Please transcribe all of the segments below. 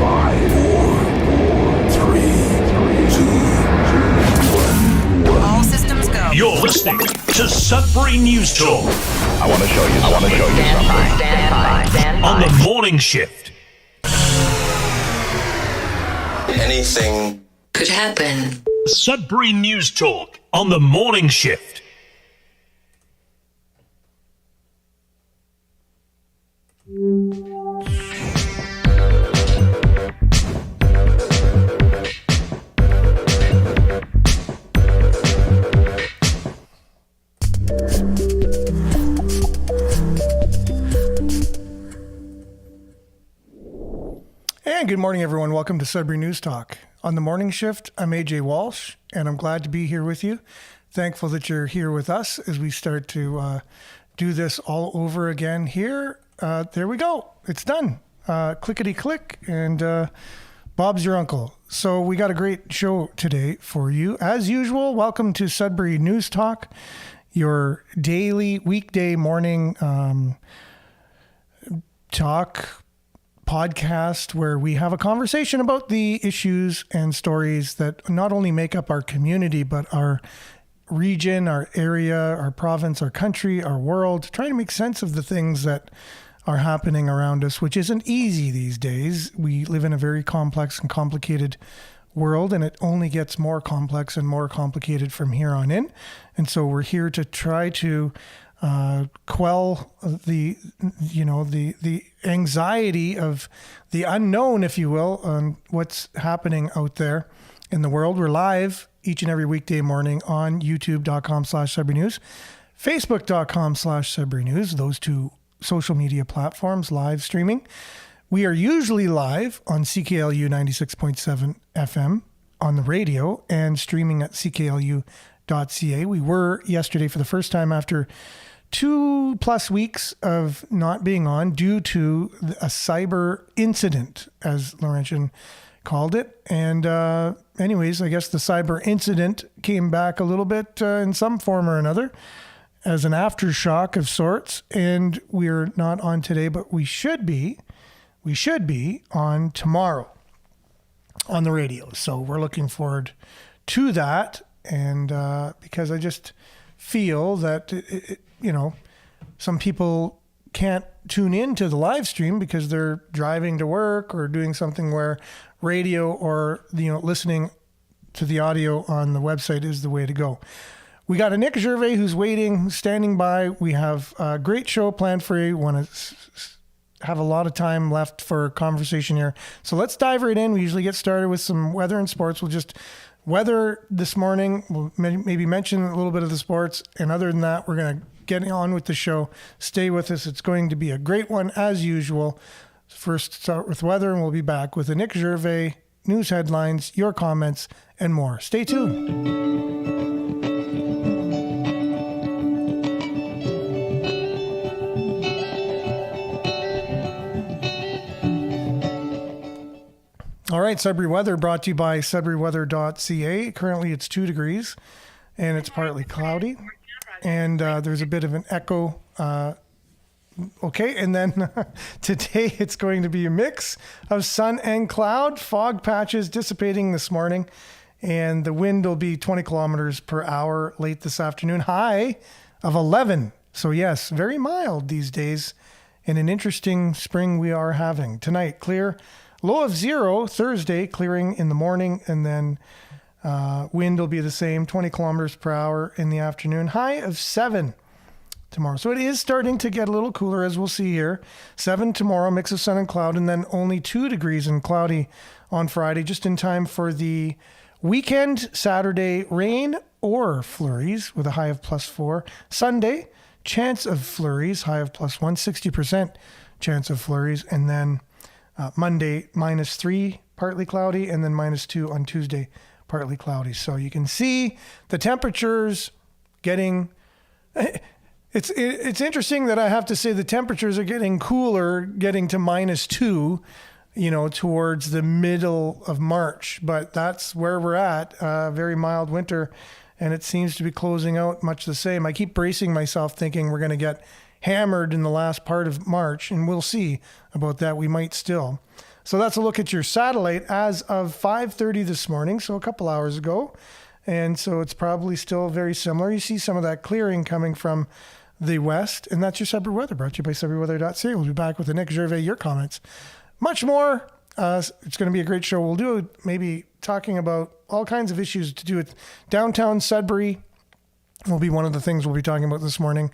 5, 4, 3, 2, 1. All systems go. You're listening to Sudbury News Talk. I want to show you something. Stand by. On the morning shift. Anything Could happen. Sudbury News Talk on the morning shift. And good morning, everyone. Welcome to Sudbury News Talk. On the morning shift, I'm AJ Walsh, and I'm glad to be here with you. Thankful that you're here with us as we start to do this all over again here. There we go. It's done. Clickety click, and Bob's your uncle. So we got a great show today for you. As usual, welcome to Sudbury News Talk, your daily weekday morning talk podcast where we have a conversation about the issues and stories that not only make up our community, but our region, our area, our province, our country, our world, trying to make sense of the things that are happening around us, which isn't easy these days. We live in a very complex and complicated world, and it only gets more complex and more complicated from here on in. And so we're here to try to quell the anxiety of the unknown, if you will, on what's happening out there in the world. We're live each and every weekday morning on youtube.com/Sudbury News, facebook.com/Sudbury News, those two social media platforms, live streaming. We are usually live on CKLU 96.7 FM on the radio and streaming at cklu.ca. We were yesterday for the first time after 2+ weeks of not being on due to a cyber incident, as Laurentian called it. And anyways, I guess the cyber incident came back a little bit in some form or another as an aftershock of sorts. And we're not on today, but we should be on tomorrow on the radio. So we're looking forward to that. And because I just feel that some people can't tune in to the live stream because they're driving to work or doing something where radio or listening to the audio on the website is the way to go. We got a Nick Gervais who's waiting, standing by. We have a great show planned for you. Want to have a lot of time left for conversation here. So let's dive right in. We usually get started with some weather and sports. We'll just weather this morning. We'll maybe mention a little bit of the sports. And other than that, we're going to get on with the show. Stay with us. It's going to be a great one as usual. First, start with weather, and we'll be back with the Nick Gervais, news headlines, your comments, and more. Stay tuned. All right, Sudbury weather brought to you by sudburyweather.ca. Currently it's 2 degrees and it's partly cloudy, and there's a bit of an echo. Okay, and then today it's going to be a mix of sun and cloud, fog patches dissipating this morning, and the wind will be 20 kilometers per hour late this afternoon, high of 11. So yes, very mild these days, and an interesting spring we are having. Tonight, clear. Low of 0 Thursday, clearing in the morning, and then wind will be the same, 20 kilometers per hour in the afternoon. High of 7 tomorrow. So it is starting to get a little cooler, as we'll see here. 7 tomorrow, mix of sun and cloud, and then only 2 degrees and cloudy on Friday, just in time for the weekend. Saturday, rain or flurries with a high of +4. Sunday, chance of flurries, high of +1, 60% chance of flurries, and then Monday, -3, partly cloudy, and then -2 on Tuesday, partly cloudy. So you can see the temperatures getting... It's interesting that I have to say the temperatures are getting cooler, getting to -2, towards the middle of March. But that's where we're at. Very mild winter, and it seems to be closing out much the same. I keep bracing myself thinking we're going to get hammered in the last part of March, and we'll see about that. We might still. So that's a look at your satellite as of 5:30 this morning, so a couple hours ago. And so it's probably still very similar. You see some of that clearing coming from the west, and that's your Sudbury weather, brought to you by SudburyWeather.ca. We'll be back with the Nick Gervais, your comments. Much more. It's going to be a great show. We'll do maybe talking about all kinds of issues to do with downtown Sudbury. Will be one of the things we'll be talking about this morning.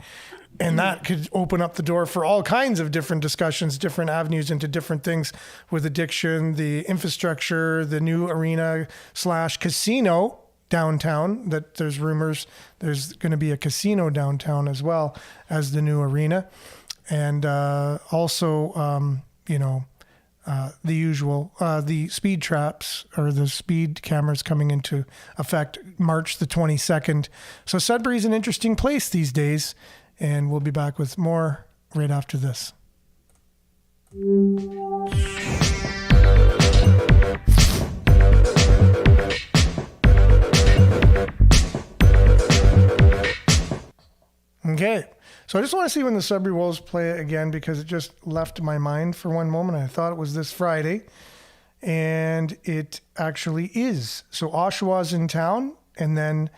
And that could open up the door for all kinds of different discussions, different avenues into different things with addiction, the infrastructure, the new arena/casino downtown, that there's rumors there's going to be a casino downtown as well as the new arena. And also, the usual, the speed traps or the speed cameras coming into effect March the 22nd. So Sudbury's an interesting place these days, and we'll be back with more right after this. Okay. So I just want to see when the Sudbury Wolves play again, because it just left my mind for one moment. I thought it was this Friday, and it actually is. So Oshawa's in town, and then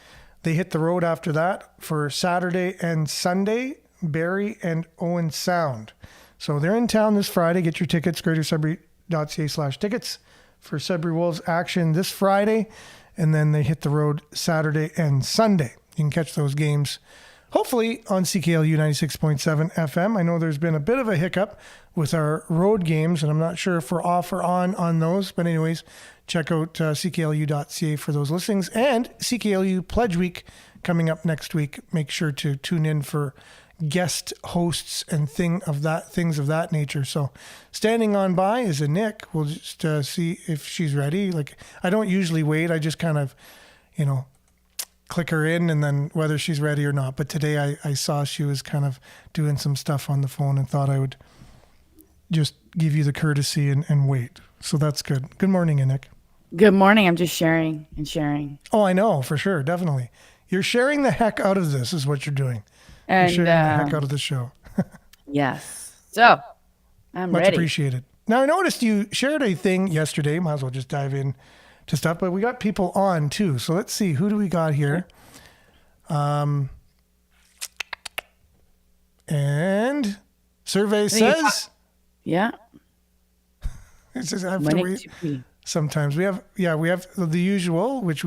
they hit the road after that for Saturday and Sunday, Barrie and Owen Sound. So they're in town this Friday. Get your tickets, greatersudbury.ca/tickets for Sudbury Wolves action this Friday, and then they hit the road Saturday and Sunday. You can catch those games hopefully on CKLU 96.7 FM. I know there's been a bit of a hiccup with our road games, and I'm not sure if we're off or on those. But anyways, check out CKLU.ca for those listings. And CKLU Pledge Week coming up next week. Make sure to tune in for guest hosts and things of that nature. So standing on by is a Nick. We'll just see if she's ready. Like, I don't usually wait. I just kind of, click her in and then whether she's ready or not. But today I saw she was kind of doing some stuff on the phone and thought I would just give you the courtesy and wait. So that's good. Good morning, Nick. Good morning. I'm just sharing and sharing. Oh, I know, for sure. Definitely. You're sharing the heck out of this is what you're doing. And you're sharing the heck out of the show. Yes. So I'm Much ready. appreciated. Now, I noticed you shared a thing yesterday. Might as well just dive in to stuff, but we got people on too. So let's see, who do we got here? And survey says, yeah. It says I have to wait. Sometimes we have the usual, which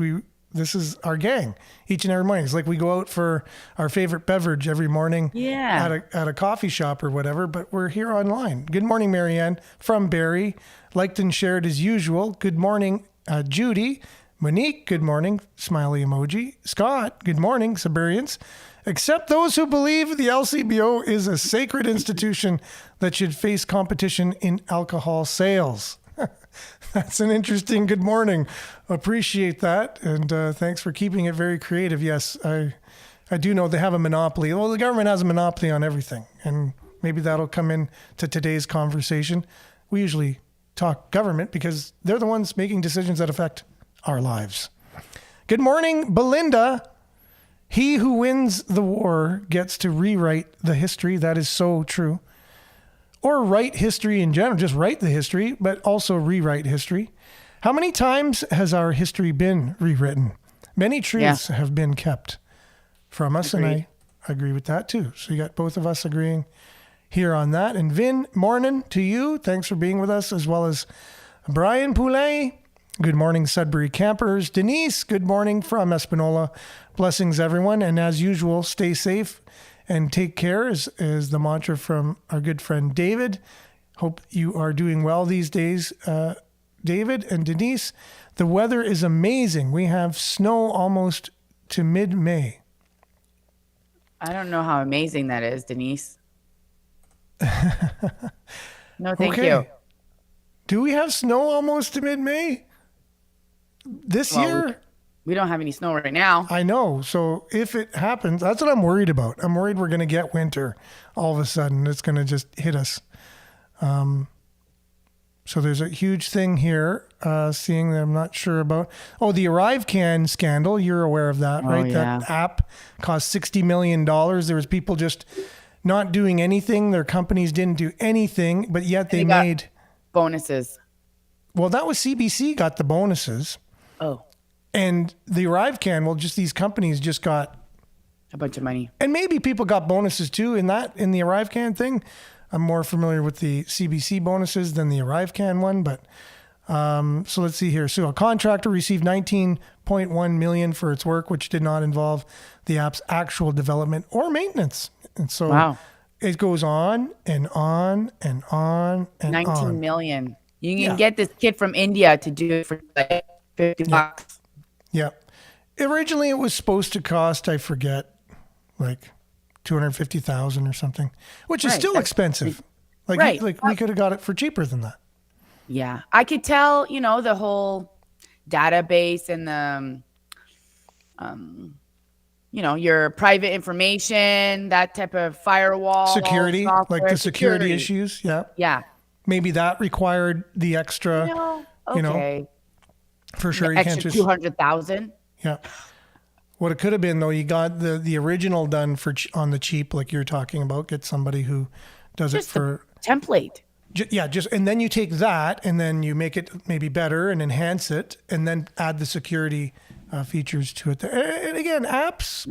this is our gang each and every morning. It's like we go out for our favorite beverage every morning at a coffee shop or whatever, but we're here online. Good morning, Marianne from Barrie. Liked and shared as usual. Good morning, Judy. Monique, good morning. Smiley emoji. Scott, good morning, Siberians. Except those who believe the LCBO is a sacred institution that should face competition in alcohol sales. That's an interesting good morning. Appreciate that. And thanks for keeping it very creative. Yes, I do know they have a monopoly. Well, the government has a monopoly on everything. And maybe that'll come in to today's conversation. We usually talk government because they're the ones making decisions that affect our lives. Good morning, Belinda. He who wins the war gets to rewrite the history. That is so true. Or write history in general, just write the history, but also rewrite history. How many times has our history been rewritten? Many truths have been kept from us, and I agree with that too. So you got both of us agreeing here on that. And Vin, morning to you. Thanks for being with us, as well as Brian Poulet. Good morning, Sudbury campers. Denise, good morning from Espanola. Blessings, everyone. And as usual, stay safe and take care is the mantra from our good friend David. Hope you are doing well these days, David and Denise. The weather is amazing. We have snow almost to mid-May. I don't know how amazing that is, Denise. No, thank you. Do we have snow almost to mid-May this year? We don't have any snow right now. I know. So if it happens, that's what I'm worried about. I'm worried we're going to get winter all of a sudden. It's going to just hit us. So there's a huge thing here, seeing that I'm not sure about. Oh, the ArriveCan scandal. You're aware of that, right? Yeah. That app cost $60 million. There was people just not doing anything. Their companies didn't do anything, but yet they made bonuses. Well, that was CBC got the bonuses, Oh, and the ArriveCan, well, just these companies just got, a bunch of money. and maybe people got bonuses too in the ArriveCan thing. I'm more familiar with the CBC bonuses than the ArriveCan one, but so let's see here. So a contractor received 19.1 million for its work, which did not involve the app's actual development or maintenance. And so Wow. it goes on and on and on and 19 on. million. You can Yeah. get this kid from India to do it for like 50 bucks. Yeah. Originally, it was supposed to cost, I forget, like 250,000 or something, which is Right, still that's- expensive. Like, right. like we could have got it for cheaper than that. Yeah. I could tell, the whole database and the, your private information, that type of firewall. Security, software, like the security issues. Yeah. Yeah. Maybe that required the extra, Okay. you know, for sure. You Extra can't just, 200,000. yeah. What it could have been though, you got the original done on the cheap, like you're talking about. Get somebody who does Just it for, template. and then you take that and then you make it maybe better and enhance it, and then add the security features to it. And again, apps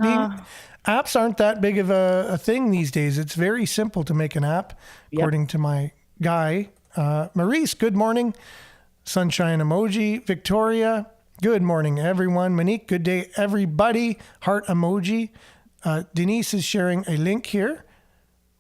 aren't that big of a thing these days. It's very simple to make an app, according to my guy, Maurice. Good morning. Sunshine emoji. Victoria. Good morning, everyone. Monique, good day, everybody. Heart emoji. Denise is sharing a link here,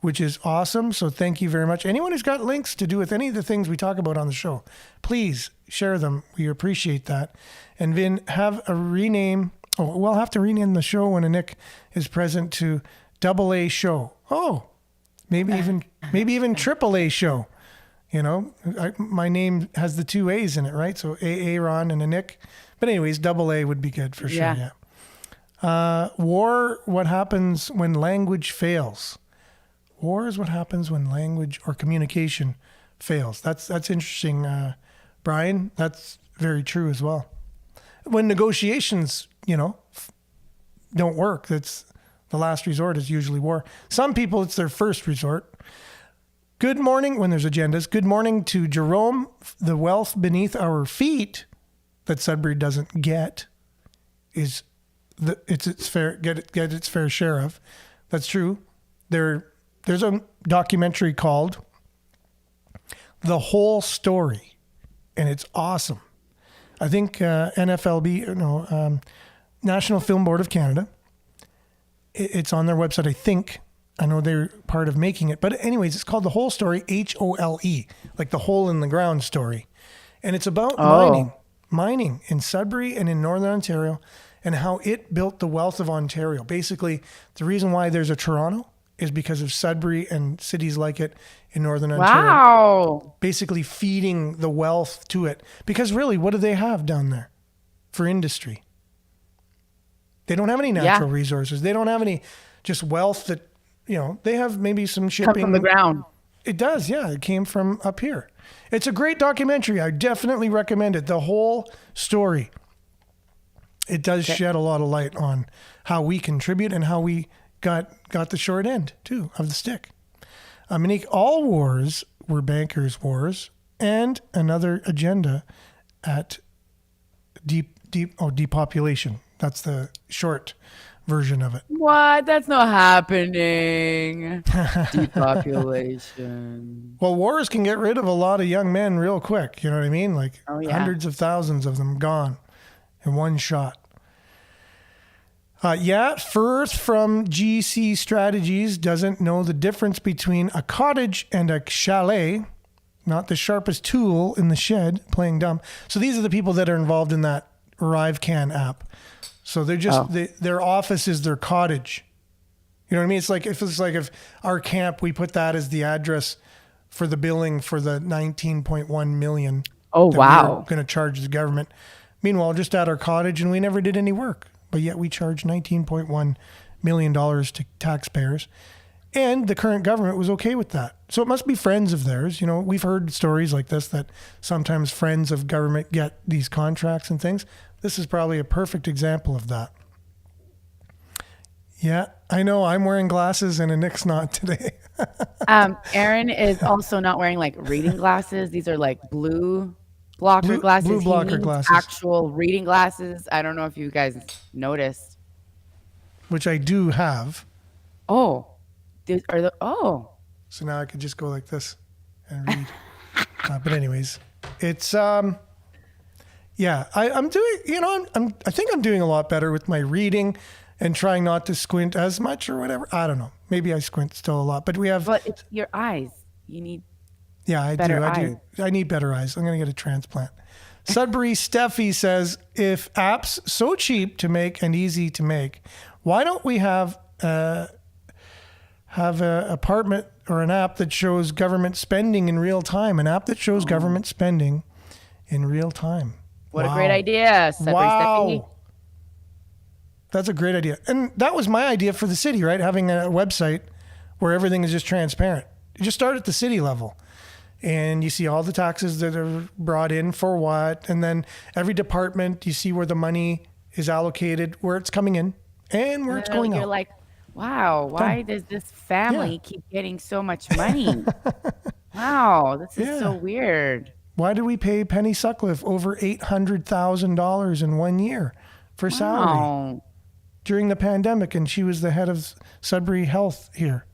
which is awesome. So thank you very much. Anyone who's got links to do with any of the things we talk about on the show, please share them. We appreciate that. And Vin, have a rename. Oh, we'll have to rename the show when a Nick is present to AA show. Oh, maybe even AAA show. My name has the 2 A's in it, right? So Aaron and a Nick. But anyways, AA would be good for sure. Yeah. War, what happens when language fails? War is what happens when language or communication fails. That's interesting, Brian. That's very true as well. When negotiations, don't work, that's the last resort is usually war. Some people, it's their first resort. Good morning when there's agendas. Good morning to Jerome. The wealth beneath our feet that Sudbury doesn't get is its fair get its fair share of. That's true. There's a documentary called The Whole Story, and it's awesome. I think National Film Board of Canada. It's on their website, I think. I know they're part of making it. But anyways, it's called The Whole Story, HOLE, like the hole in the ground story. And it's about mining in Sudbury and in Northern Ontario, and how it built the wealth of Ontario. Basically, the reason why there's a Toronto is because of Sudbury and cities like it in Northern Ontario. Wow. Basically feeding the wealth to it. Because really, what do they have down there for industry? They don't have any natural resources. They don't have any just wealth that, they have maybe some shipping. Come from the ground. It does, yeah. It came from up here. It's a great documentary. I definitely recommend it. The Whole Story. It does shed a lot of light on how we contribute and how we got the short end, too, of the stick. Monique, all wars were bankers' wars, and another agenda at depopulation. That's the short version of it. What? That's not happening. Depopulation. Well, wars can get rid of a lot of young men real quick. You know what I mean? Like hundreds of thousands of them gone in one shot. Firth from GC Strategies doesn't know the difference between a cottage and a chalet. Not the sharpest tool in the shed, playing dumb. So these are the people that are involved in that ArriveCan app. So they're just their office is their cottage. You know what I mean? It's like if our camp, we put that as the address for the billing for the 19.1 million. Oh, wow. We're going to charge the government. Meanwhile, just at our cottage, and we never did any work, but yet we charge $19.1 million to taxpayers. And the current government was okay with that. So it must be friends of theirs. We've heard stories like this, that sometimes friends of government get these contracts and things. This is probably a perfect example of that. Yeah, I know. I'm wearing glasses and Nick's not today. Aaron is also not wearing like reading glasses. These are like blue blocker Blue- glasses. blue blocker he needs glasses. actual reading glasses. I don't know if you guys noticed. which I do have. Oh, oh. So now I could just go like this and read. But anyways, it's yeah. I'm doing. I think I'm doing a lot better with my reading and trying not to squint as much or whatever. I don't know. Maybe I squint still a lot, but we have. But it's your eyes. You need. Yeah, I better do. eyes. I need better eyes. I'm going to get a transplant. Sudbury Steffi says, if apps so cheap to make and easy to make, why don't we have an apartment or an app that shows government spending in real time? An app that shows government spending in real time. What Wow. a great idea, Sudbury Wow. Steffi. That's a great idea. And that was my idea for the city, right? Having a website where everything is just transparent. You just start at the city level. And you see all the taxes that are brought in for what. And then every department, you see where the money is allocated, where it's coming in, and where it's going You're out. like, wow, why does this family Yeah. keep getting so much money? Wow, this is so Yeah. weird. Why did we pay Penny Sutcliffe over $800,000 in 1 year for salary Wow. during the pandemic? And she was the head of Sudbury Health here.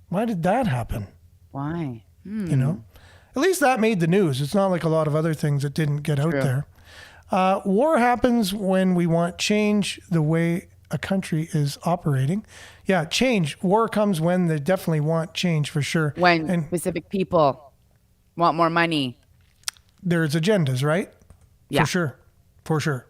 Why did that happen? Why? You know, at least that made the news. It's not like a lot of other things that didn't get out True. there. War happens when we want change the way a country is operating. Yeah, change. War comes when they definitely want change for sure. When and specific people want more money. there's agendas, right? Yeah. For sure.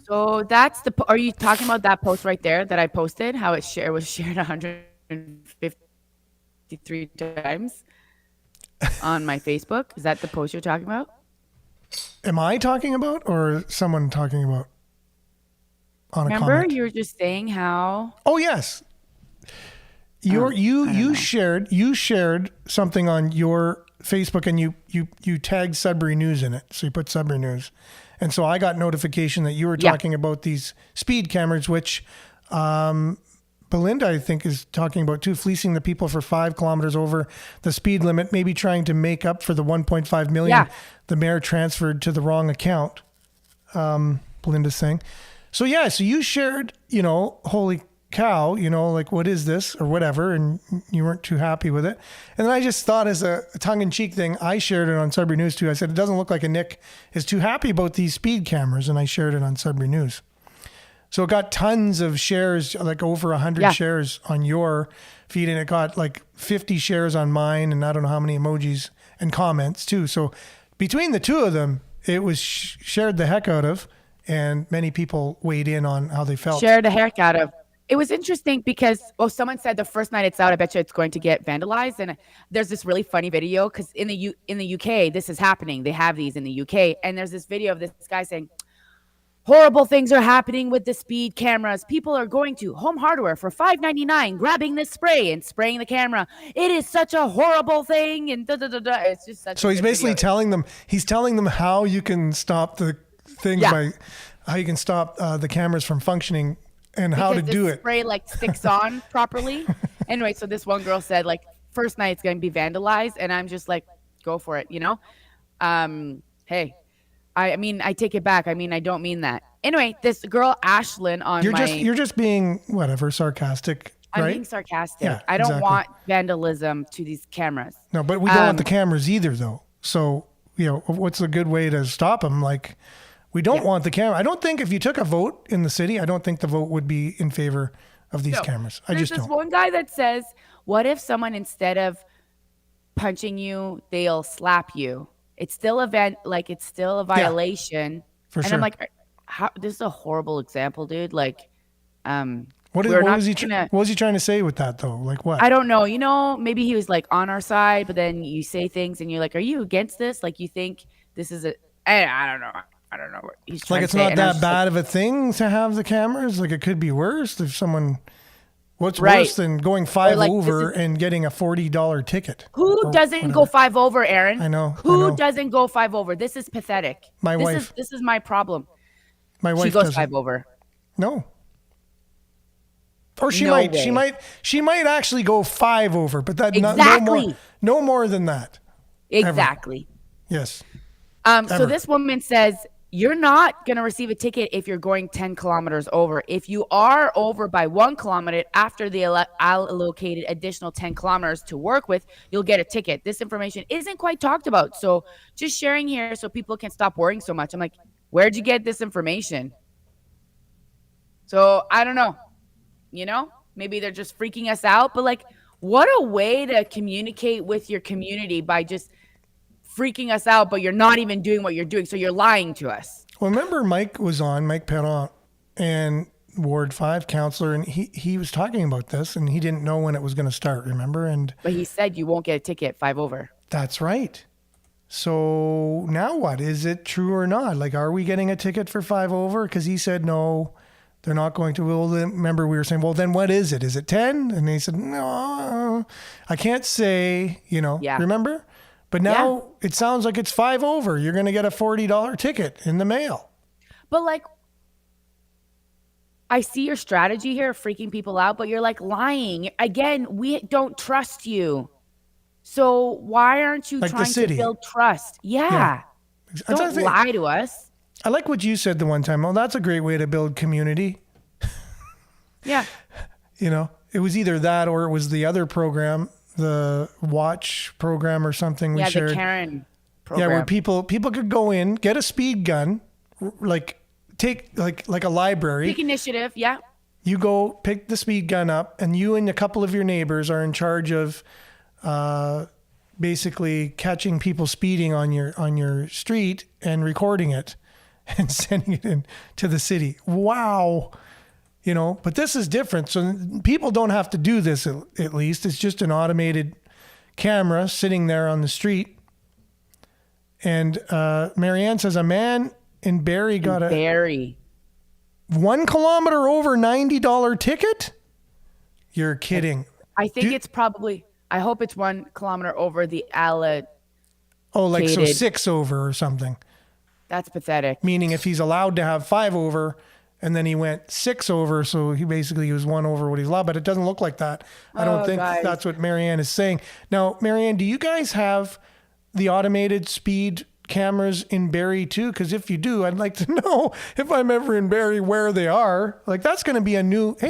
So that's the. Are you talking about that post right there that I posted? How it was shared 153 times on my Facebook. Is that the post you're talking about? Am I talking about or someone talking about on a Remember, comment? you were just saying how. Oh yes. You shared something on your Facebook and you tagged Sudbury News in it. So you put Sudbury News. And so I got notification that you were Yeah. talking about these speed cameras, which Belinda, I think, is talking about too, fleecing the people for 5 kilometers over the speed limit, maybe trying to make up for the 1.5 million Yeah. the mayor transferred to the wrong account. Belinda's saying. So yeah, so you shared, holy cow, like what is this or whatever, and you weren't too happy with it. And then I just thought, as a tongue-in-cheek thing, I shared it on Sudbury News too. I said, it doesn't look like a Nick is too happy about these speed cameras, and I shared it on Sudbury News. So it got tons of shares, like over 100 Yeah. shares on your feed, and it got like 50 shares on mine, and I don't know how many emojis and comments too. So between the two of them, it was shared the heck out of, and many people weighed in on how they felt. Shared the heck out of. It was interesting because, someone said the first night it's out, I bet you it's going to get vandalized. And there's this really funny video because in the UK, this is happening. They have these in the UK. And there's this video of this guy saying, horrible things are happening with the speed cameras. People are going to Home Hardware for $5.99, grabbing this spray and spraying the camera. It is such a horrible thing. And It's just such So a he's good basically video. he's telling them how you can stop the things Yeah. how you can stop the cameras from functioning and how to Because do this it. spray sticks on properly. Anyway, so this one girl said first night it's going to be vandalized, and I'm just like, go for it, Hey, I mean, I take it back. I mean, I don't mean that. Anyway, this girl Ashlyn on You're just being whatever sarcastic, I'm right? being sarcastic. Yeah, I don't exactly. want vandalism to these cameras. No, but we don't want the cameras either, though. So what's a good way to stop them? We don't want the camera. I don't think if you took a vote in the city, I don't think the vote would be in favor of these No. cameras. I There's just this don't. one guy that says, what if someone, instead of punching you, they'll slap you? It's still it's still a violation. For and sure. I'm like, this is a horrible example, dude. What we're not was he? gonna- What was he trying to say with that though? Like what? I don't know. Maybe he was on our side, but then you say things and you're like, are you against this? You think this is I don't know. I don't know what he's trying It's to say. not And I was that just like, bad of a thing to have the cameras. It could be worse if someone. What's Right. worse than going 5 this over is- and getting a $40 ticket? Who or doesn't whatever. go 5 over, Aaron? I know, I Who know. doesn't go 5 over? This is pathetic. My wife. This is my problem. My wife She goes doesn't. 5 over. No. Or she No might. way. She might actually go 5 over, but that Exactly. no more than that. Exactly. Yes. So Ever. this woman says, you're not going to receive a ticket if you're going 10 kilometers over. If you are over by 1 kilometer after the allocated additional 10 kilometers to work with, you'll get a ticket. This information isn't quite talked about. So just sharing here so people can stop worrying so much. I'm like, where'd you get this information? So I don't know. Maybe they're just freaking us out. But like, what a way to communicate with your community by just freaking us out, but you're not even doing what you're doing. So you're lying to us. Well, remember Mike Perron, and Ward 5 counselor, and he was talking about this, and he didn't know when it was going to start, remember? But he said you won't get a ticket 5 over. That's right. So now what? Is it true or not? Like, are we getting a ticket for 5 over? Because he said no, they're not going to. Well, remember we were saying, well, then what is it? Is it 10? And he said, no, I can't say, Yeah. Remember? But now it sounds like it's 5 over. You're going to get a $40 ticket in the mail. But like, I see your strategy here of freaking people out, but you're like lying. Again, we don't trust you. So why aren't you Like trying to build trust? Yeah. Don't lie to us. I like what you said the one time. Oh, that's a great way to build community. Yeah. It was either that or it was the other program, the watch program or something we shared. The Karen program. Yeah, where people could go in, get a speed gun, take a library. Take initiative, yeah. You go pick the speed gun up, and you and a couple of your neighbors are in charge of basically catching people speeding on your street and recording it and sending it in to the city. Wow. But this is different. So people don't have to do this, at least. It's just an automated camera sitting there on the street. And Marianne says a man in Barrie got a 1 kilometer over $90 ticket? You're kidding. I think it's probably, I hope it's 1 kilometer over the allocated. Oh, like so 6 over or something. That's pathetic. Meaning if he's allowed to have 5 over, and then he went 6 over, so he was 1 over what he's allowed, but it doesn't look like that. I don't think that's what Marianne is saying. Now, Marianne, do you guys have the automated speed cameras in Barrie too? Because if you do, I'd like to know if I'm ever in Barrie where they are. Like that's going to be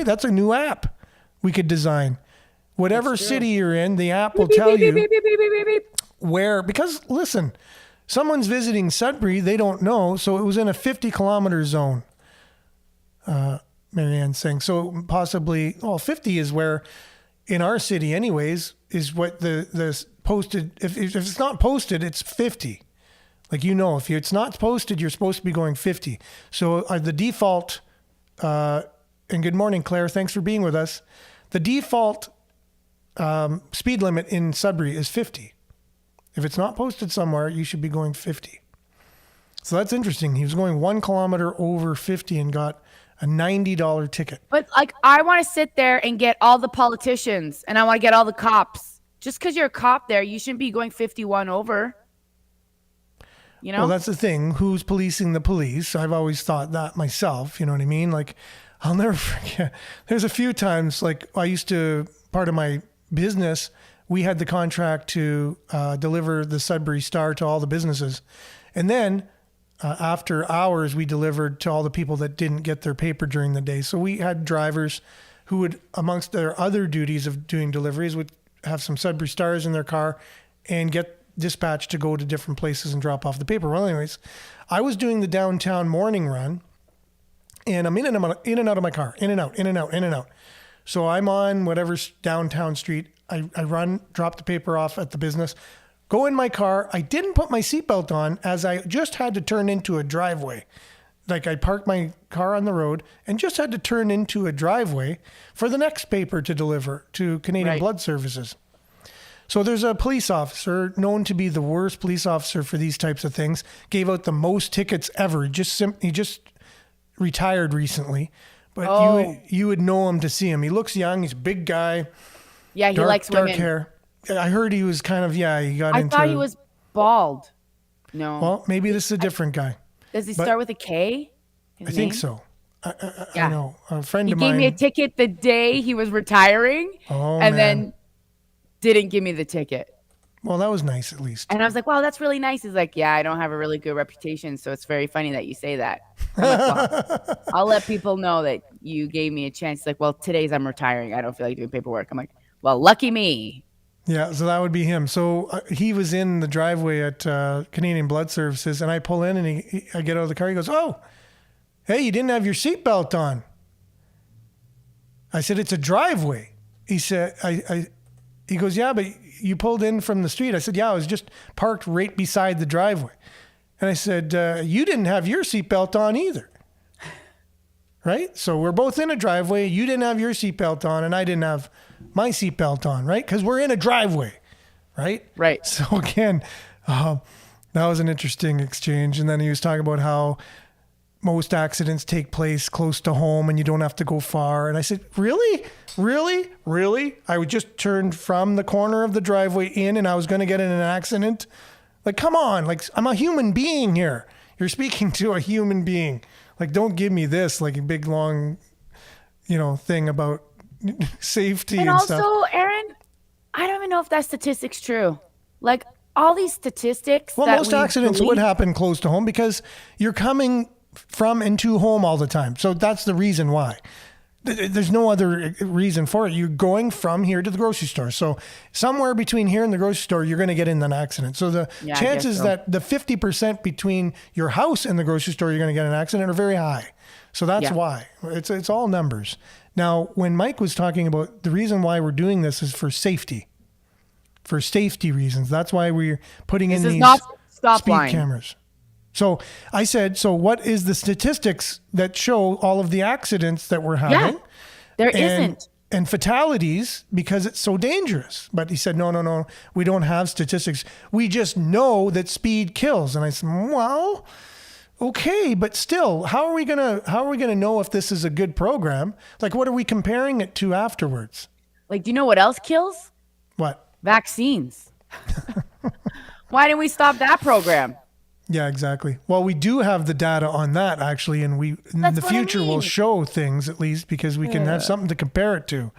that's a new app we could design. Whatever city you're in, the app will tell you where, because listen, someone's visiting Sudbury, they don't know, so it was in a 50 kilometer zone. Marianne's saying. So possibly, 50 is where, in our city anyways, is what the posted, if it's not posted, it's 50. Like, if it's not posted, you're supposed to be going 50. So the default, and good morning, Claire, thanks for being with us. The default speed limit in Sudbury is 50. If it's not posted somewhere, you should be going 50. So that's interesting. He was going 1 kilometer over 50 and got a $90 ticket. But like, I want to sit there and get all the politicians, and I want to get all the cops. Just because you're a cop there, you shouldn't be going 51 over. Well, that's the thing. Who's policing the police? I've always thought that myself. You know what I mean? Like, I'll never forget. There's a few times, like I used to, part of my business, we had the contract to deliver the Sudbury Star to all the businesses. And then after hours, we delivered to all the people that didn't get their paper during the day. So we had drivers who would, amongst their other duties of doing deliveries, would have some Sudbury Stars in their car and get dispatched to go to different places and drop off the paper. Well, anyways, I was doing the downtown morning run, and I'm in and out of my car, in and out. So I'm on whatever downtown street. I run, drop the paper off at the business, go in my car. I didn't put my seatbelt on as I just had to turn into a driveway. Like I parked my car on the road and just had to turn into a driveway for the next paper to deliver to Canadian Blood Services. So there's a police officer known to be the worst police officer for these types of things, gave out the most tickets ever. He just retired recently, but you would know him to see him. He looks young. He's a big guy. Yeah, he likes women. Dark hair. I heard he was kind of, he got into... I thought he was bald. No. Well, maybe this is a different guy. Does he start with a K? I think so. I know. A friend of mine... He gave me a ticket the day he was retiring. Oh, and then didn't give me the ticket. Well, that was nice at least. And I was like, wow, that's really nice. He's like, yeah, I don't have a really good reputation, so it's very funny that you say that. I'm like, well, I'll let people know that you gave me a chance. He's like, well, today's I'm retiring. I don't feel like doing paperwork. I'm like, well, lucky me. Yeah, so that would be him. So he was in the driveway at Canadian Blood Services, and I pull in, and I get out of the car. He goes, "Oh, hey, you didn't have your seatbelt on." I said, "It's a driveway." He said, He goes, "Yeah, but you pulled in from the street." I said, "Yeah, I was just parked right beside the driveway." And I said, "You didn't have your seatbelt on either." Right? So we're both in a driveway. You didn't have your seatbelt on, and I didn't have my seatbelt on, right? Because we're in a driveway, right? Right. So again, that was an interesting exchange. And then he was talking about how most accidents take place close to home and you don't have to go far. And I said, really? Really? Really? I would just turn from the corner of the driveway in and I was going to get in an accident? Like, come on. Like, I'm a human being here. You're speaking to a human being. Like, don't give me this, like a big, long, thing about safety and also, stuff. Aaron, I don't even know if that statistic's true. Like, all these statistics. Well, most accidents would happen close to home because you're coming from and to home all the time. So that's the reason why. There's no other reason for it. You're going from here to the grocery store. So somewhere between here and the grocery store, you're going to get in an accident. So the chances that the 50% between your house and the grocery store, you're going to get in an accident are very high. So that's why. It's all numbers. Now, when Mike was talking about the reason why we're doing this is for safety reasons. That's why we're putting in these speed cameras. So I said, so what is the statistics that show all of the accidents that we're having? Yeah, there isn't. And fatalities because it's so dangerous. But he said, no, we don't have statistics. We just know that speed kills. And I said, well, okay, but still, how are we gonna know if this is a good program? Like, what are we comparing it to afterwards? Like, do you know what else kills? What? Vaccines. Why didn't we stop that program? Yeah, exactly. Well, we do have the data on that actually, and in the future will show things at least because we can have something to compare it to.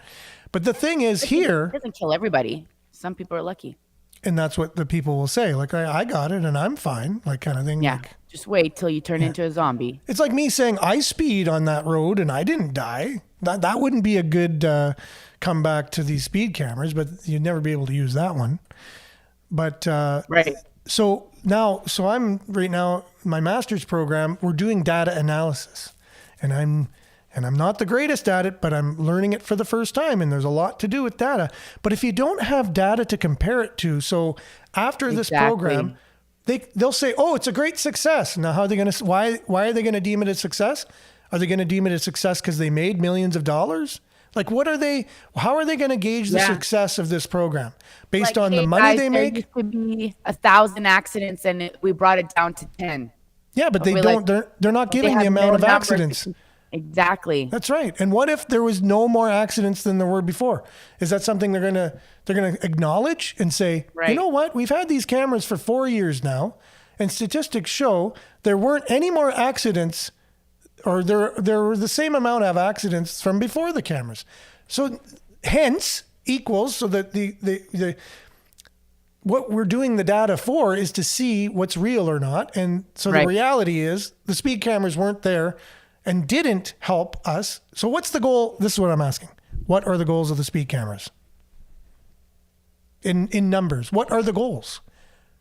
But the thing is here, it doesn't kill everybody. Some people are lucky. And that's what the people will say. Like, I got it and I'm fine, like kind of thing. Yeah. Like, just wait till you turn into a zombie. It's like me saying I speed on that road and I didn't die. That wouldn't be a good comeback to these speed cameras, but you'd never be able to use that one. But right. So I'm right now, my master's program, we're doing data analysis and I'm not the greatest at it, but I'm learning it for the first time. And there's a lot to do with data, but if you don't have data to compare it to, so after this program, they'll say, oh, it's a great success. Now, how are they going to, why are they going to deem it a success? Are they going to deem it a success because they made millions of dollars? Like, how are they going to gauge the success of this program? Based on the money they make? There used to be 1,000 accidents and we brought it down to 10. Yeah, but they don't, they're not giving the amount of accidents. Exactly. That's right. And what if there was no more accidents than there were before? Is that something they're going to acknowledge and say, you know what? We've had these cameras for 4 years now, and statistics show there weren't any more accidents, or there were the same amount of accidents from before the cameras. So hence equals so that the what we're doing the data for is to see what's real or not. And so the reality is the speed cameras weren't there and didn't help us. So what's the goal? This is what I'm asking. What are the goals of the speed cameras? In numbers, what are the goals?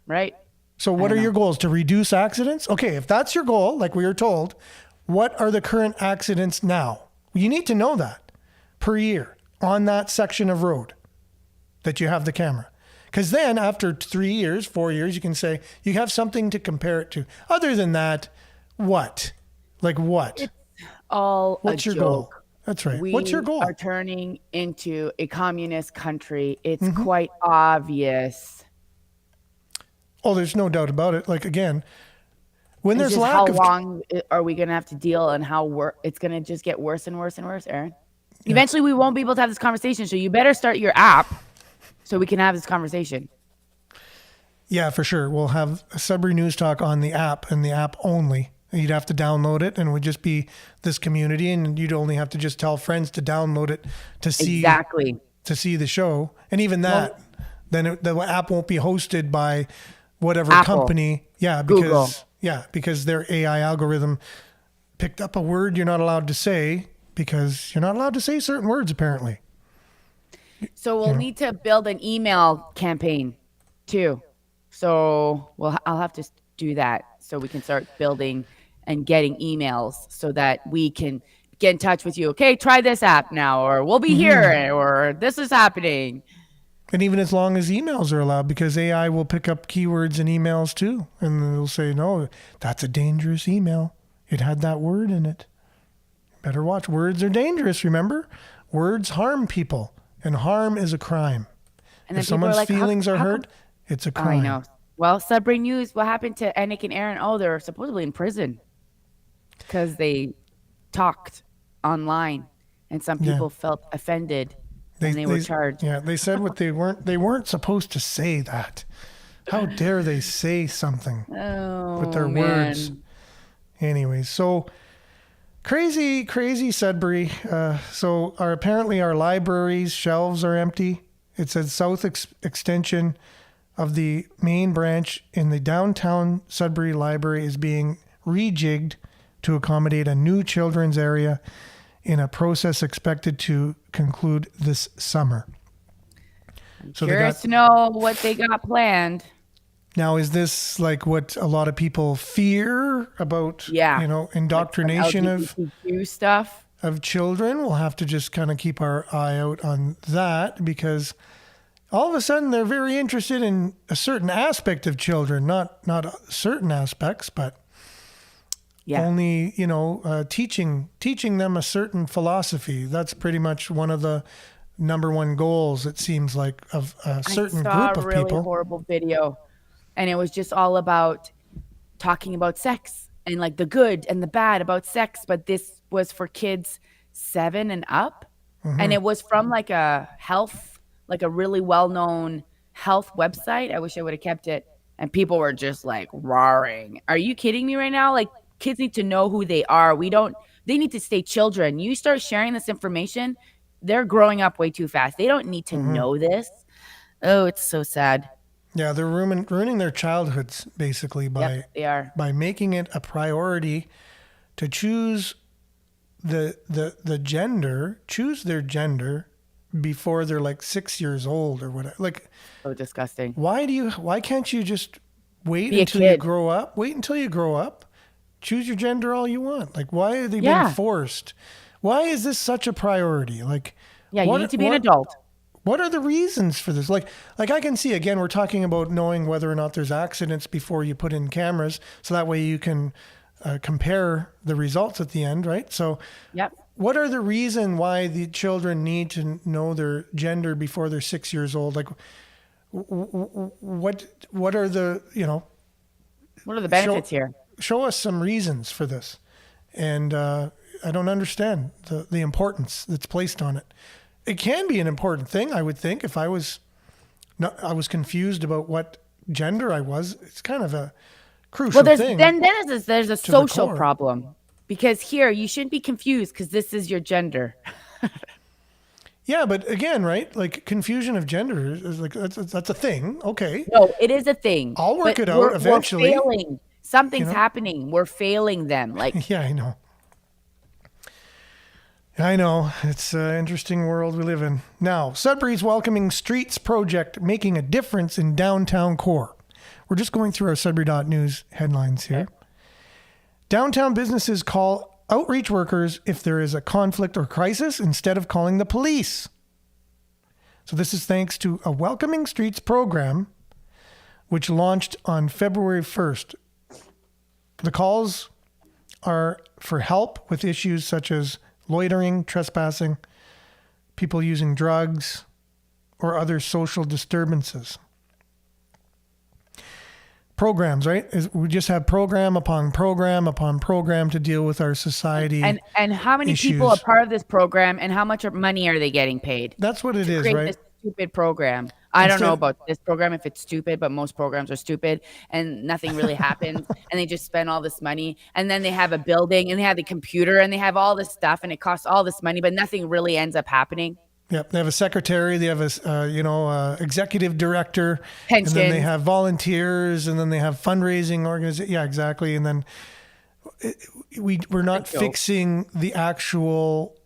Right. So what are your goals? To reduce accidents? Okay, if that's your goal, like we were told, what are the current accidents now? You need to know that per year on that section of road that you have the camera. Because then after 3 years, 4 years, you can say you have something to compare it to. Other than that, what? Like what? It's all What's your goal? That's right. What's your goal? We are turning into a communist country. It's quite obvious. Oh, there's no doubt about it. Like, again, when there's lack how of... How long are we going to have to deal and how it's going to just get worse and worse and worse, Aaron? Yeah. Eventually, we won't be able to have this conversation. So you better start your app so we can have this conversation. Yeah, for sure. We'll have a Sudbury News Talk on the app and the app only. You'd have to download it and it would just be this community, and you'd only have to just tell friends to download it to see to see the show. And even that, then the app won't be hosted by whatever Apple. company. Yeah, Google. because their AI algorithm picked up a word you're not allowed to say because you're not allowed to say certain words apparently. So we'll need to build an email campaign too. So I'll have to do that so we can start building and getting emails so that we can get in touch with you. Okay, try this app now, or we'll be here, or this is happening. And even as long as emails are allowed, because AI will pick up keywords in emails too. And they'll say, no, that's a dangerous email. It had that word in it. Better watch. Words are dangerous, remember? Words harm people, and harm is a crime. And then If people are someone's like, feelings are how hurt, it's a crime. I know. Well, Sudbury News, what happened to Anik and Aaron? Oh, they're supposedly in prison because they talked online and some people felt offended and they were charged. Yeah, they said what they weren't supposed to say that. How dare they say something with their words? Anyways, so crazy Sudbury. So apparently our libraries shelves are empty. It says south extension of the main branch in the downtown Sudbury Library is being rejigged to accommodate a new children's area in a process expected to conclude this summer. So Curious to know what they got planned. Now, is this like what a lot of people fear about, indoctrination like LGBTQ stuff of children? We'll have to just kind of keep our eye out on that because all of a sudden they're very interested in a certain aspect of children, not certain aspects, but only, teaching them a certain philosophy. That's pretty much one of the number one goals, it seems like, of a certain group of I saw a really people. horrible video, and it was just all about talking about sex and like the good and the bad about sex. But this was for kids 7 and up. And it was from like a really well-known health website. I wish I would have kept it. And people were just like roaring. Are you kidding me right now? Like, kids need to know who they are. They need to stay children. You start sharing this information, they're growing up way too fast. They don't need to know this. Oh, it's so sad. Yeah, they're ruining their childhoods basically by making it a priority to choose the gender, choose their gender before they're like 6 years old or whatever. Like, so disgusting. Why can't you just wait Be until you grow up? Wait until you grow up. Choose your gender all you want. Like, why are they being forced? Why is this such a priority? Like, you need to be an adult. What are the reasons for this? Like I can see, again, we're talking about knowing whether or not there's accidents before you put in cameras. So that way you can compare the results at the end, right? So what are the reason why the children need to know their gender before they're 6 years old? Like, what are the, what are the benefits here? Show us some reasons for this. And I don't understand the importance that's placed on it. It can be an important thing, I would think, if I was confused about what gender I was. It's kind of a crucial thing. There's a social problem, because here you shouldn't be confused because this is your gender. Yeah, but again, right? Like, confusion of gender is like that's a thing. Okay. No, it is a thing. I'll work it out eventually. We're failing. Something's happening. We're failing them. Like, yeah, I know. I know. It's an interesting world we live in. Now, Sudbury's Welcoming Streets project making a difference in downtown core. We're just going through our Sudbury.news headlines here. Okay. Downtown businesses call outreach workers if there is a conflict or crisis instead of calling the police. So this is thanks to a Welcoming Streets program, which launched on February 1st. The calls are for help with issues such as loitering, trespassing, people using drugs, or other social disturbances. Programs, right? We just have program upon program upon program to deal with our society. And how many people are part of this program, and how much money are they getting paid? That's what it is, right? This stupid program. I don't know about this program if it's stupid, but most programs are stupid and nothing really happens. And they just spend all this money, and then they have a building and they have the computer and they have all this stuff and it costs all this money, but nothing really ends up happening. Yep, they have a secretary, they have a executive director, and then they Pensions. have volunteers, and then they have fundraising organization. Yeah, exactly. And then we're not fixing the actual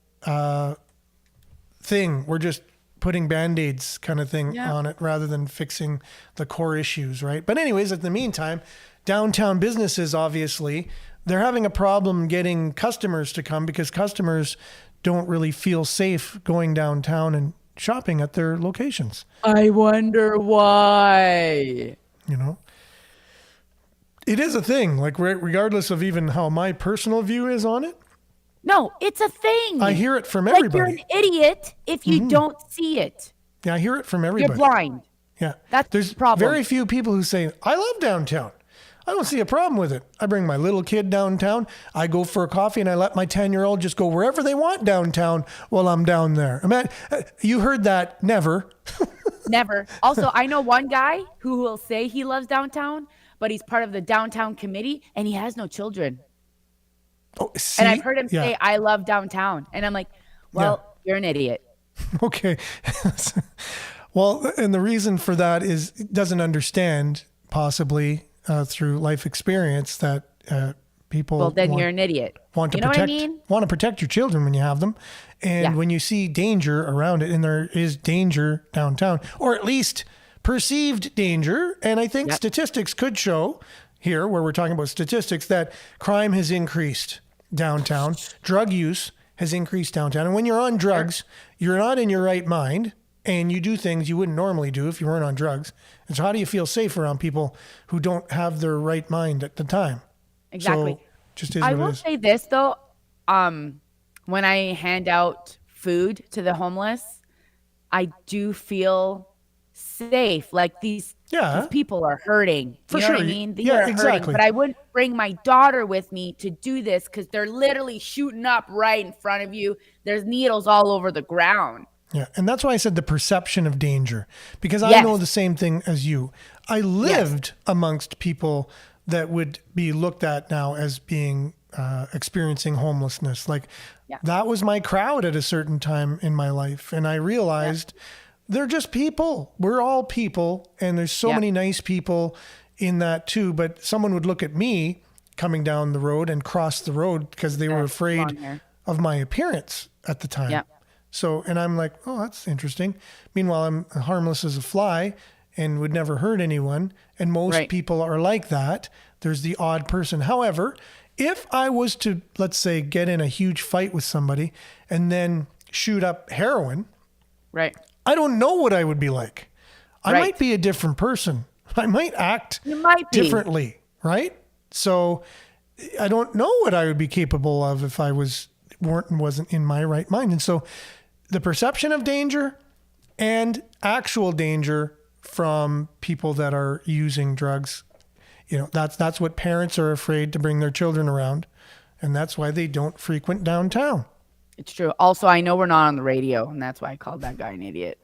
thing. We're just putting Band-Aids kind of thing on it rather than fixing the core issues, right? But anyways, in the meantime, downtown businesses, obviously, they're having a problem getting customers to come because customers don't really feel safe going downtown and shopping at their locations. I wonder why. You know, it is a thing, like regardless of even how my personal view is on it. No, it's a thing. I hear it from like everybody. you're an idiot if you don't see it. Yeah, I hear it from everybody. You're blind. Yeah. That's There's the problem. very few people who say, I love downtown. I don't see a problem with it. I bring my little kid downtown. I go for a coffee and I let my 10-year-old just go wherever they want downtown while I'm down there. I mean, you heard that. Never. Never. Also, I know one guy who will say he loves downtown, but he's part of the downtown committee and he has no children. Oh, see? And I've heard him say, I love downtown. And I'm like, well, you're an idiot. Okay. Well, and the reason for that is it doesn't understand possibly through life experience that people Well, then you're an idiot. want to You know protect what I mean? want to protect your children when you have them. And when you see danger around it, and there is danger downtown, or at least perceived danger, and I think statistics could show here, where we're talking about statistics, that crime has increased downtown, drug use has increased downtown. And when you're on drugs, you're not in your right mind, and you do things you wouldn't normally do if you weren't on drugs. And so how do you feel safe around people who don't have their right mind at the time? Exactly. So, just is I what it will is. say this though, when I hand out food to the homeless, I do feel safe. Like these people are hurting. For you know sure. what I mean? They Yeah, are hurting. exactly. But I wouldn't bring my daughter with me to do this because they're literally shooting up right in front of you. There's needles all over the ground. Yeah, and that's why I said the perception of danger, because I know the same thing as you. I lived amongst people that would be looked at now as being experiencing homelessness. Like that was my crowd at a certain time in my life. And I realized they're just people. We're all people. And there's so many nice people in that too. But someone would look at me coming down the road and cross the road because they were afraid of my appearance at the time. So, and I'm like, oh, that's interesting. Meanwhile, I'm harmless as a fly and would never hurt anyone. And most people are like that. There's the odd person. However, if I was to, let's say, get in a huge fight with somebody and then shoot up heroin, I don't know what I would be like. I might be a different person. I might act differently, right? So I don't know what I would be capable of if I wasn't in my right mind. And so the perception of danger and actual danger from people that are using drugs, you know, that's what parents are afraid to bring their children around. And that's why they don't frequent downtown. It's true. Also, I know we're not on the radio, and that's why I called that guy an idiot.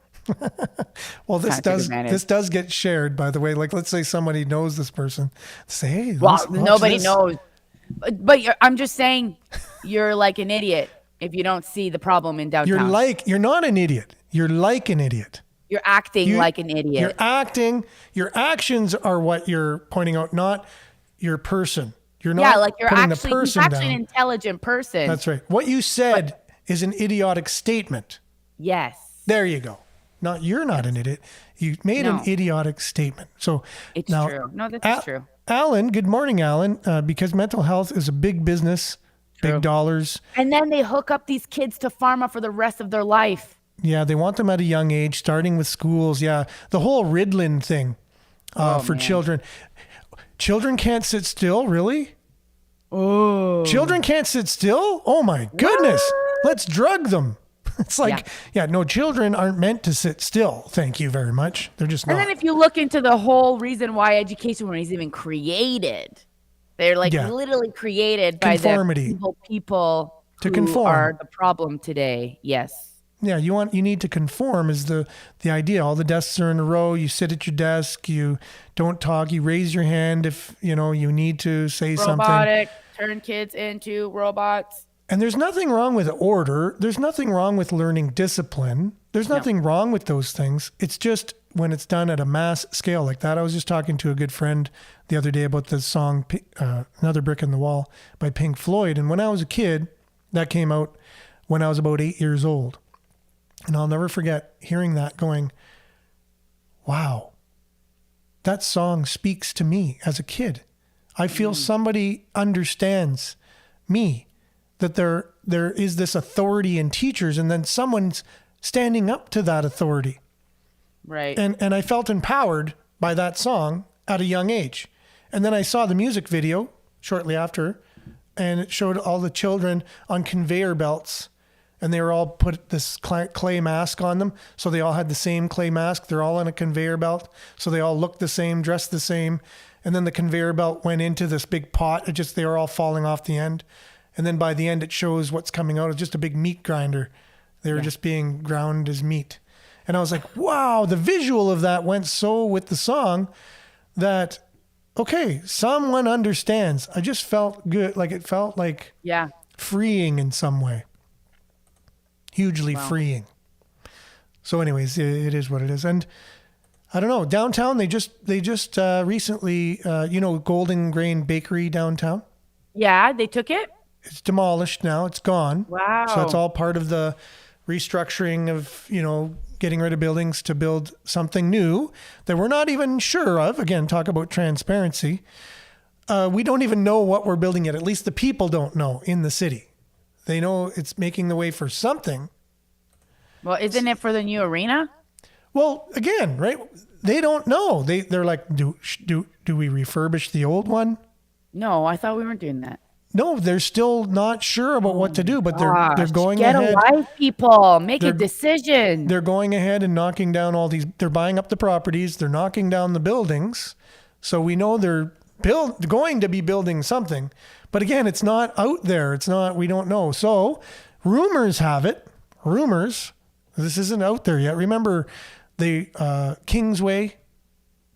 Well, this does get shared, by the way. Like, let's say somebody knows this person. Say, hey, well, nobody this. knows. But I'm just saying, you're like an idiot if you don't see the problem in downtown. You're not an idiot. You're like an idiot. You're acting like an idiot. You're acting. Your actions are what you're pointing out, not your person. You're not like you're putting actually, the person he's actually down. an intelligent person. That's right. What you said is an idiotic statement. Yes. There you go. You're not an idiot. You made an idiotic statement. So it's now, true. No, that's true. Alan, good morning, Alan. Because mental health is a big business, big dollars. And then they hook up these kids to pharma for the rest of their life. Yeah, they want them at a young age, starting with schools. Yeah, the whole Ritalin thing for children. Children can't sit still, really? Oh. Children can't sit still? Oh, my goodness. Let's drug them. It's like, no, children aren't meant to sit still. Thank you very much. They're just not. And then if you look into the whole reason why education was even created, they're like literally created by the people who are the problem today. Yes. Yeah, you need to conform is the idea. All the desks are in a row. You sit at your desk. You don't talk. You raise your hand if you need to say something. Turn kids into robots. And there's nothing wrong with order. There's nothing wrong with learning discipline. There's nothing wrong with those things. It's just when it's done at a mass scale like that. I was just talking to a good friend the other day about the song Another Brick in the Wall by Pink Floyd. And when I was a kid, that came out when I was about 8 years old. And I'll never forget hearing that going, wow, that song speaks to me as a kid. I feel somebody understands me, that there is this authority in teachers, and then someone's standing up to that authority. Right. And I felt empowered by that song at a young age. And then I saw the music video shortly after, and it showed all the children on conveyor belts, and they were all put this clay mask on them. So they all had the same clay mask. They're all on a conveyor belt. So they all looked the same, dressed the same. And then the conveyor belt went into this big pot. They were all falling off the end. And then by the end, it shows what's coming out. It's just a big meat grinder. They were just being ground as meat. And I was like, wow, the visual of that went so with the song that, okay, someone understands. I just felt good. Like it felt like freeing in some way. Hugely freeing. So anyways, it is what it is. And I don't know, downtown, they just recently, Golden Grain Bakery downtown. Yeah, they took it? It's demolished now. It's gone. Wow. So it's all part of the restructuring of, getting rid of buildings to build something new that we're not even sure of. Again, talk about transparency. We don't even know what we're building yet. At least the people don't know in the city. They know it's making the way for something. Well, isn't it for the new arena? Well, again, right? They don't know. They're like, do we refurbish the old one? No, I thought we weren't doing that. No, they're still not sure about what to do, but they're going Get ahead. Get a life, people. Make a decision. They're going ahead and knocking down all these. They're buying up the properties. They're knocking down the buildings. So we know they're going to be building something. But again, it's not out there. It's not. We don't know. So rumors have it. Rumors. This isn't out there yet. Remember the Kingsway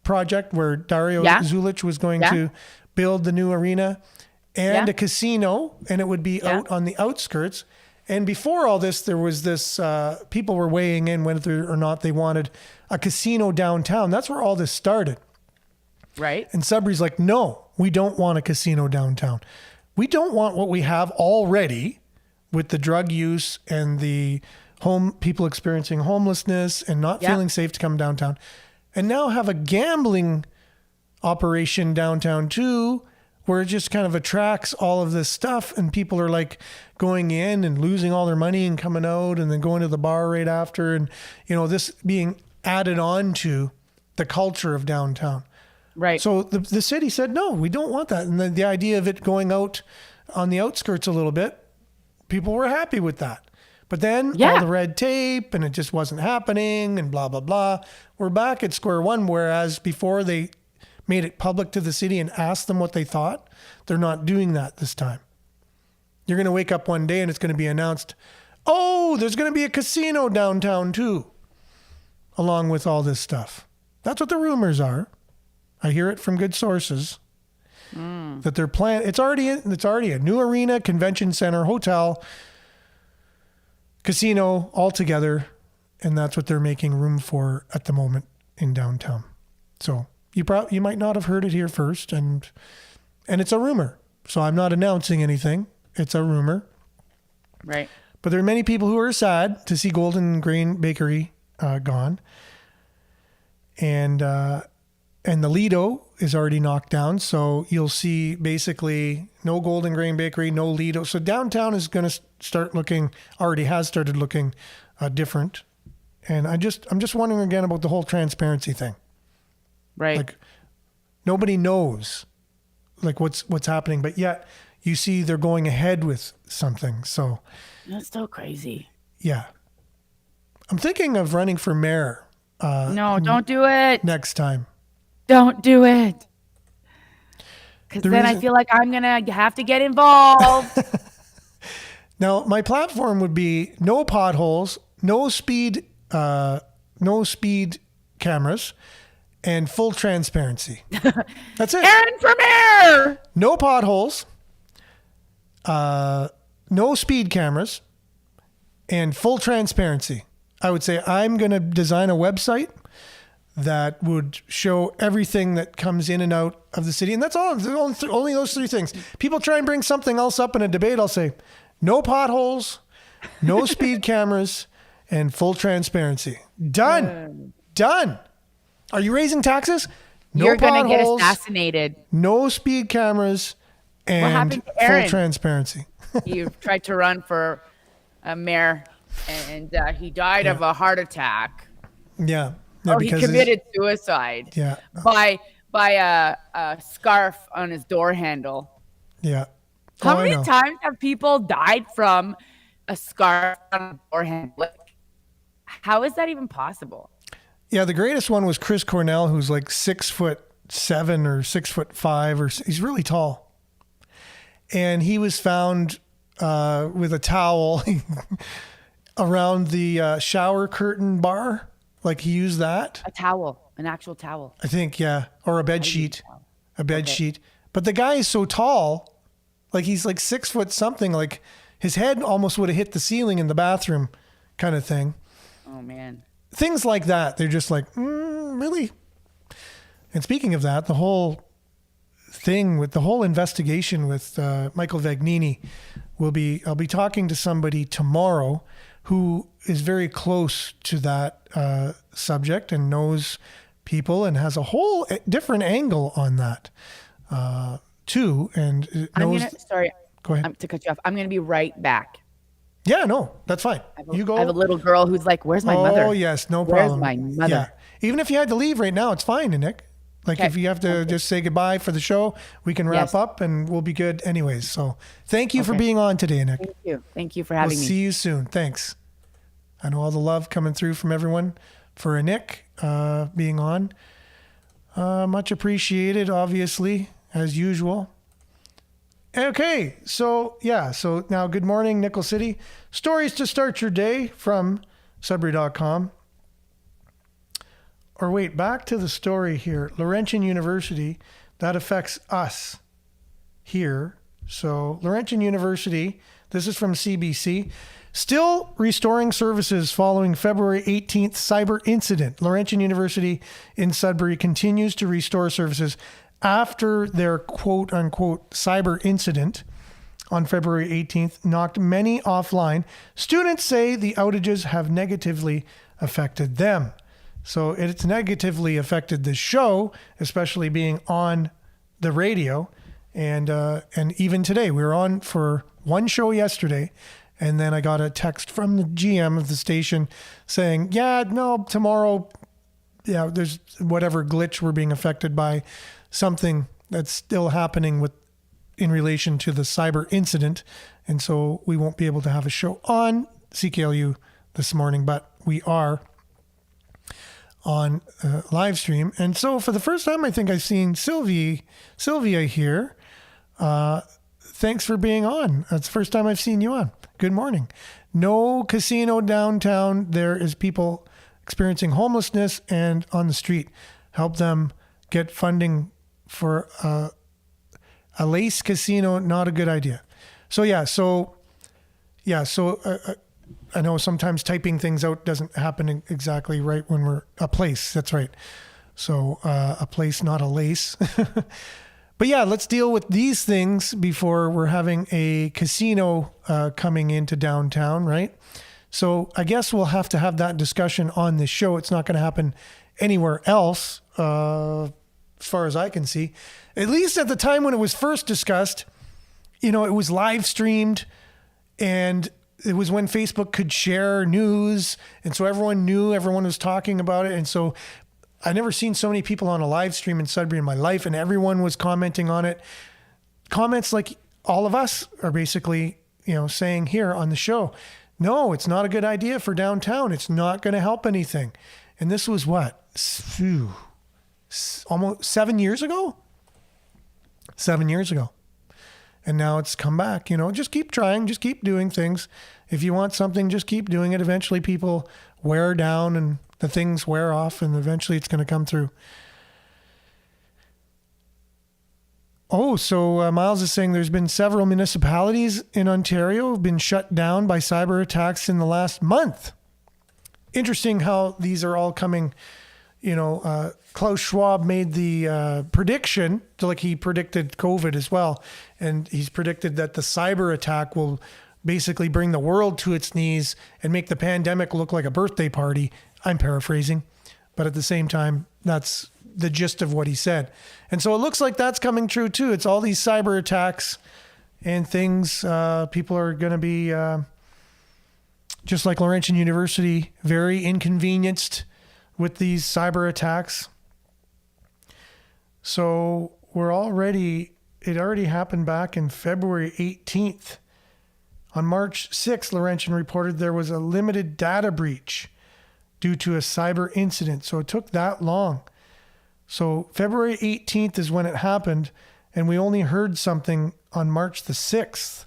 project where Dario Zulich was going to build the new arena and a casino, and it would be out on the outskirts. And before all this, there was this, people were weighing in whether or not they wanted a casino downtown. That's where all this started. Right. And Sudbury's like, no, we don't want a casino downtown. We don't want what we have already with the drug use and the people experiencing homelessness and not feeling safe to come downtown. And now have a gambling operation downtown too, where it just kind of attracts all of this stuff, and people are like going in and losing all their money and coming out and then going to the bar right after. And, this being added on to the culture of downtown. Right. So the city said, no, we don't want that. And the idea of it going out on the outskirts a little bit, people were happy with that. But then all the red tape, and it just wasn't happening, and blah, blah, blah. We're back at square one, whereas before they made it public to the city and asked them what they thought, they're not doing that this time. You're going to wake up one day and it's going to be announced, oh, there's going to be a casino downtown too, along with all this stuff. That's what the rumors are. I hear it from good sources that they're planning. It's already a new arena, convention center, hotel, casino all together, and that's what they're making room for at the moment in downtown. So you might not have heard it here first, and it's a rumor. So I'm not announcing anything. It's a rumor. Right. But there are many people who are sad to see Golden Grain Bakery gone. And the Lido is already knocked down. So you'll see basically no Golden Grain Bakery, no Lido. So downtown is going to already has started looking different. And I'm just wondering again about the whole transparency thing. Right. Like nobody knows like what's happening, but yet you see they're going ahead with something. So that's so crazy. Yeah. I'm thinking of running for mayor. No, don't do it. Next time. Don't do it. Because then I feel like I'm going to have to get involved. Now, my platform would be no potholes, no speed cameras, and full transparency. That's it. Aaron for mayor. No potholes, no speed cameras, and full transparency I would say I'm going to design a website that would show everything that comes in and out of the city. And that's all. Only those three things. People try and bring something else up in a debate. I'll say no potholes, no speed cameras, and full transparency. Done. Done. Are you raising taxes? No You're going to get potholes, assassinated. no speed cameras, and happened to full Aaron? transparency. You tried to run for a mayor, and he died of a heart attack. Yeah. Oh, he because committed suicide. Yeah. By a scarf on his door handle. Yeah. How Oh, I many know. times have people died from a scarf on a door handle? Like, how is that even possible? Yeah, the greatest one was Chris Cornell, who's like 6'7" or 6'5", or he's really tall. And he was found with a towel around the shower curtain bar. Like he used that. A towel, an actual towel. I think, yeah. Or a bed sheet. A bed Okay. sheet. But the guy is so tall, like he's like 6 foot something, like his head almost would have hit the ceiling in the bathroom kind of thing. Oh, man. Things like that. They're just like, really? And speaking of that, the whole thing with the whole investigation with Michael Vagnini I'll be talking to somebody tomorrow who is very close to that subject and knows people and has a whole different angle on that too. And knows. Sorry Go ahead. to cut you off. I'm going to be right back. Yeah, no, that's fine. You go. I have a little girl who's like, where's my mother? Oh, yes, no Where's problem. my mother? Yeah. Even if you had to leave right now, it's fine, Nick. Like Okay. if you have to just say goodbye for the show, we can wrap Yes. up and we'll be good anyways. So thank you for Okay. being on today, Nick. Thank you. Thank you for We'll having me. see you soon. Thanks. I know all the love coming through from everyone for Nick being on. Much appreciated, obviously, as usual. Okay, so now good morning, Nickel City. Stories to start your day from Sudbury.com. Or wait, back to the story here. Laurentian University, that affects us here. So Laurentian University, this is from CBC, still restoring services following February 18th cyber incident. Laurentian University in Sudbury continues to restore services after their quote unquote cyber incident on February 18th knocked many offline. Students say the outages have negatively affected them. So it's negatively affected this show, especially being on the radio. And even today, we were on for one show yesterday. And then I got a text from the GM of the station saying, tomorrow, there's whatever glitch we're being affected by, something that's still happening in relation to the cyber incident. And so we won't be able to have a show on CKLU this morning, but we are on live stream. And so for the first time, I think I've seen Sylvia here. Thanks for being on. That's the first time I've seen you on. Good morning. No casino downtown. There is people experiencing homelessness and on the street. Help them get funding for a lace casino. Not a good idea. I know sometimes typing things out doesn't happen exactly right when we're a place. That's right. So a place, not a lace. But yeah, let's deal with these things before we're having a casino coming into downtown, right? So I guess we'll have to have that discussion on this show. It's not going to happen anywhere else, as far as I can see. At least at the time when it was first discussed, it was live streamed, and it was when Facebook could share news, and so everyone knew, everyone was talking about it, and so I never seen so many people on a live stream in Sudbury in my life, and everyone was commenting on it. Comments like all of us are basically, saying here on the show, no, it's not a good idea for downtown. It's not going to help anything. And this was what? Almost 7 years ago? 7 years ago. And now it's come back. Just keep trying. Just keep doing things. If you want something, just keep doing it. Eventually people wear down and the things wear off, and eventually it's going to come through. Oh, so Miles is saying there's been several municipalities in Ontario have been shut down by cyber attacks in the last month. interesting how these are all coming. Klaus Schwab made the prediction, like he predicted COVID as well. And he's predicted that the cyber attack will basically bring the world to its knees and make the pandemic look like a birthday party. I'm paraphrasing, but at the same time, that's the gist of what he said. And so it looks like that's coming true too. It's all these cyber attacks and things. People are going to be, just like Laurentian University, very inconvenienced with these cyber attacks. So it already happened back in February 18th. On March 6th, Laurentian reported there was a limited data breach due to a cyber incident. So it took that long. So February 18th is when it happened, and we only heard something on March the 6th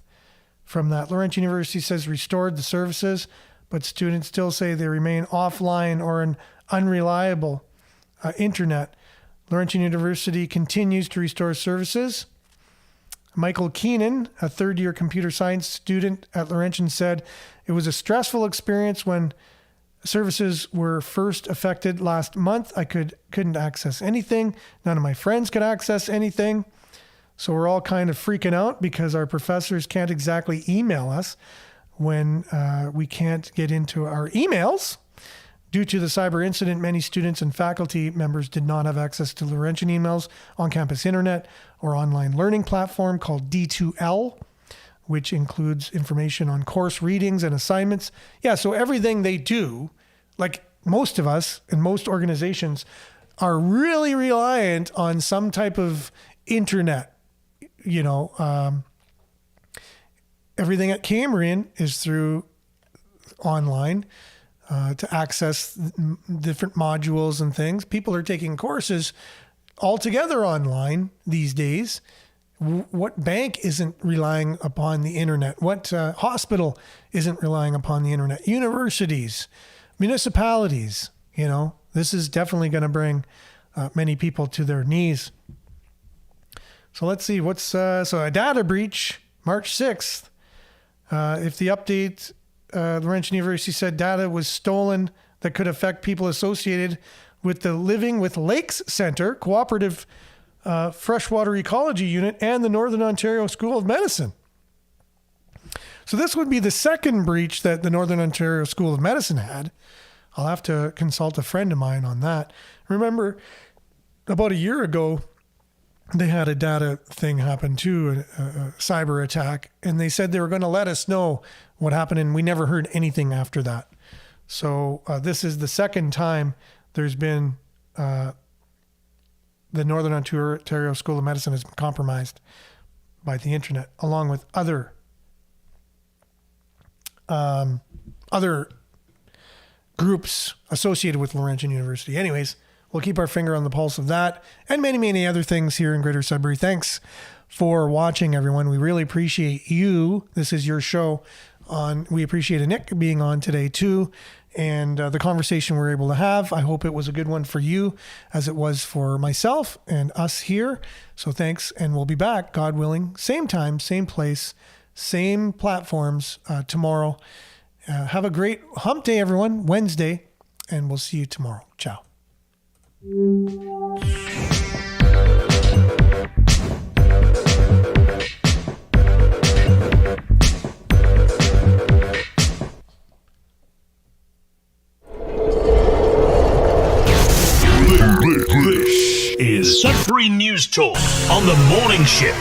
from that. Laurentian University says restored the services, but students still say they remain offline or an unreliable internet. Laurentian University continues to restore services. Michael Keenan, a third-year computer science student at Laurentian, said it was a stressful experience when services were first affected last month. I couldn't access anything. None of my friends could access anything. So we're all kind of freaking out because our professors can't exactly email us when we can't get into our emails. Due to the cyber incident, many students and faculty members did not have access to Laurentian emails, on-campus internet, or online learning platform called D2L, which includes information on course readings and assignments. Yeah, so everything they do, like most of us and most organizations, are really reliant on some type of internet. Everything at Cambrian is through online. To access different modules and things. People are taking courses altogether online these days. What bank isn't relying upon the internet? What hospital isn't relying upon the internet? Universities, municipalities, this is definitely going to bring many people to their knees. So let's see so a data breach, March 6th. If the update, Laurentian University said data was stolen that could affect people associated with the Living with Lakes Centre, Cooperative Freshwater Ecology Unit, and the Northern Ontario School of Medicine. So this would be the second breach that the Northern Ontario School of Medicine had. I'll have to consult a friend of mine on that. Remember, about a year ago, they had a data thing happen too, a cyber attack, and they said they were going to let us know what happened, and we never heard anything after that. So this is the second time there's been the Northern Ontario School of Medicine has been compromised by the internet, along with other groups associated with Laurentian University. Anyways, we'll keep our finger on the pulse of that and many, many other things here in Greater Sudbury. Thanks for watching, everyone. We really appreciate you. This is your show. We appreciate Nick being on today too, and the conversation we're able to have. I hope it was a good one for you, as it was for myself and us here. So thanks, and we'll be back, God willing, same time, same place, same platforms tomorrow. Have a great hump day, everyone, Wednesday, and we'll see you tomorrow. Ciao. This is Sudbury News Talk on the morning shift.